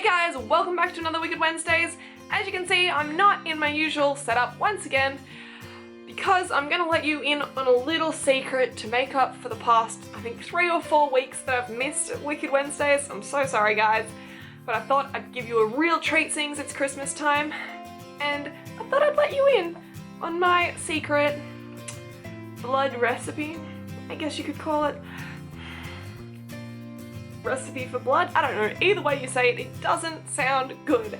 guys, welcome back to another Wicked Wednesdays. As you can see, I'm not in my usual setup once again because I'm gonna let you in on a little secret to make up for the past, I think 3 or 4 weeks that I've missed Wicked Wednesdays. I'm so sorry guys, but I thought I'd give you a real treat seeing as it's Christmas time, and I thought I'd let you in on my secret blood recipe, I guess you could call it. Recipe for blood? I don't know, either way you say it, it doesn't sound good.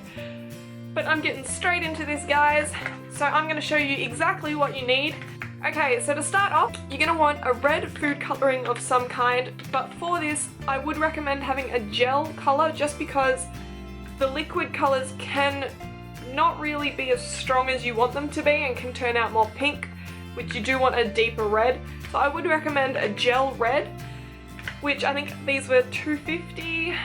But I'm getting straight into this, guys, so I'm going to show you exactly what you need. Okay, so to start off, you're going to want a red food coloring of some kind, but for this I would recommend having a gel color just because the liquid colors can not really be as strong as you want them to be and can turn out more pink, which you do want a deeper red. So I would recommend a gel red, which I think these were $2.50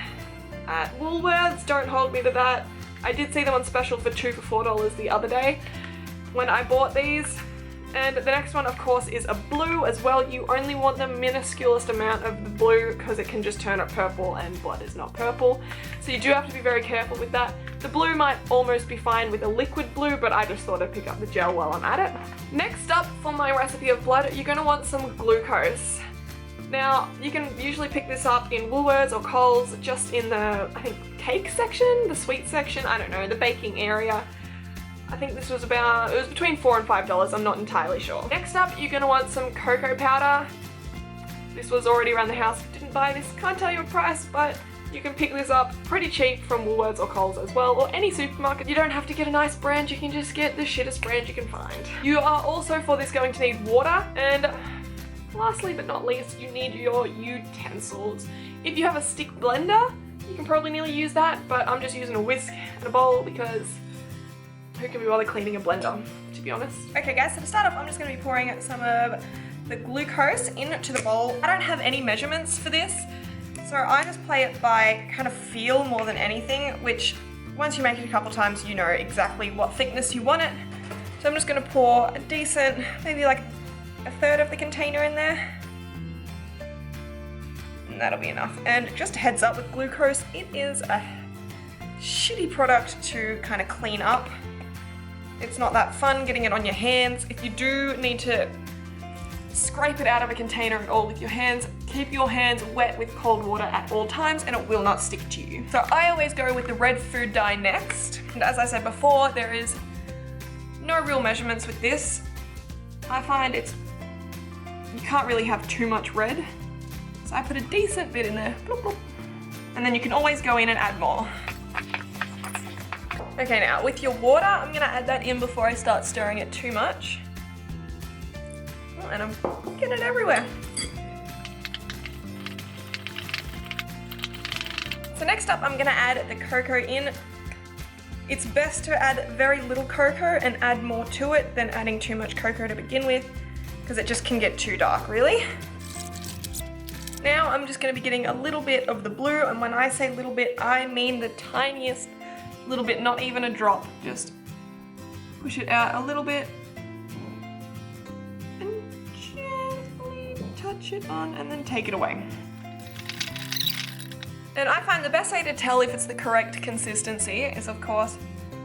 at Woolworths. Don't hold me to that. I did see them on special for 2 for $4 the other day when I bought these. And the next one, of course, is a blue as well. You only want the minusculest amount of the blue because it can just turn up purple and blood is not purple. So you do have to be very careful with that. The blue might almost be fine with a liquid blue, but I just thought I'd pick up the gel while I'm at it. Next up for my recipe of blood, you're going to want some glucose. Now, you can usually pick this up in Woolworths or Coles, just in the, I think, cake section, the sweet section, I don't know, the baking area. I think this was about, it was between $4 and $5, I'm not entirely sure. Next up, you're gonna want some cocoa powder. This was already around the house, didn't buy this, can't tell you a price, but you can pick this up pretty cheap from Woolworths or Coles as well, or any supermarket. You don't have to get a nice brand, you can just get the shittest brand you can find. You are also for this going to need water, and lastly but not least, you need your utensils. If you have a stick blender, you can probably nearly use that, but I'm just using a whisk and a bowl because who can be bothered cleaning a blender, to be honest. Okay guys, so to start off, I'm just going to be pouring some of the glucose into the bowl. I don't have any measurements for this, so I just play it by kind of feel more than anything, which once you make it a couple times, you know exactly what thickness you want it. So I'm just going to pour a decent, maybe like a third of the container in there. And that'll be enough. And just a heads up with glucose, it is a shitty product to kind of clean up. It's not that fun getting it on your hands. If you do need to scrape it out of a container at all with your hands, keep your hands wet with cold water at all times and it will not stick to you. So I always go with the red food dye next. And as I said before, there is no real measurements with this. I find you can't really have too much red. So I put a decent bit in there. Bloop, bloop. And then you can always go in and add more. Okay, now with your water, I'm gonna add that in before I start stirring it too much. Oh, and I'm getting it everywhere. So next up, I'm gonna add the cocoa in. It's best to add very little cocoa and add more to it than adding too much cocoa to begin with, because it just can get too dark, really. Now I'm just going to be getting a little bit of the blue, and when I say little bit, I mean the tiniest little bit, not even a drop. Just push it out a little bit and gently touch it on and then take it away. And I find the best way to tell if it's the correct consistency is, of course,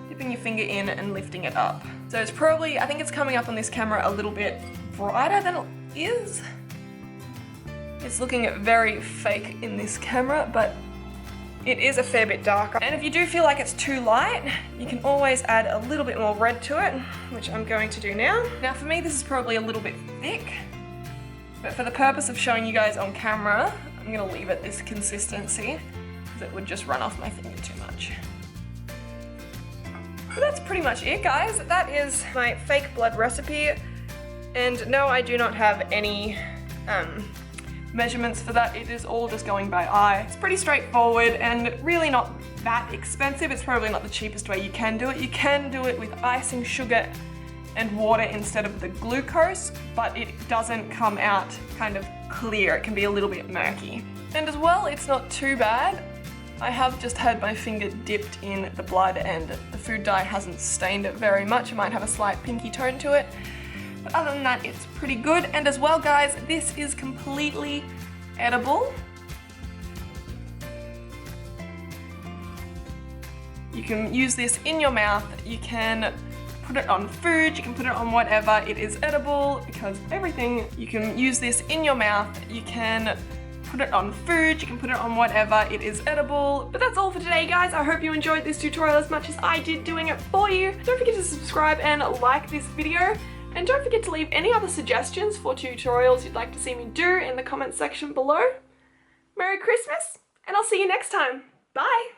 dipping your finger in and lifting it up. So it's probably, I think it's coming up on this camera a little bit brighter than it is. It's looking very fake in this camera, but it is a fair bit darker. And if you do feel like it's too light, you can always add a little bit more red to it, which I'm going to do now. Now for me, this is probably a little bit thick, but for the purpose of showing you guys on camera, I'm gonna leave it this consistency because it would just run off my finger too much. But that's pretty much it, guys. That is my fake blood recipe. And no, I do not have any measurements for that. It is all just going by eye. It's pretty straightforward and really not that expensive. It's probably not the cheapest way you can do it. You can do it with icing sugar and water instead of the glucose, but it doesn't come out kind of clear. It can be a little bit murky. And as well, it's not too bad. I have just had my finger dipped in the blood and the food dye hasn't stained it very much. It might have a slight pinky tone to it. But other than that, it's pretty good. And as well, guys, this is completely edible. You can use this in your mouth, you can put it on food, you can put it on whatever. It is edible because everything, you can use this in your mouth, you can put it on food, you can put it on whatever, it is edible. But that's all for today, guys. I hope you enjoyed this tutorial as much as I did doing it for you. Don't forget to subscribe and like this video. And don't forget to leave any other suggestions for tutorials you'd like to see me do in the comments section below. Merry Christmas, and I'll see you next time. Bye!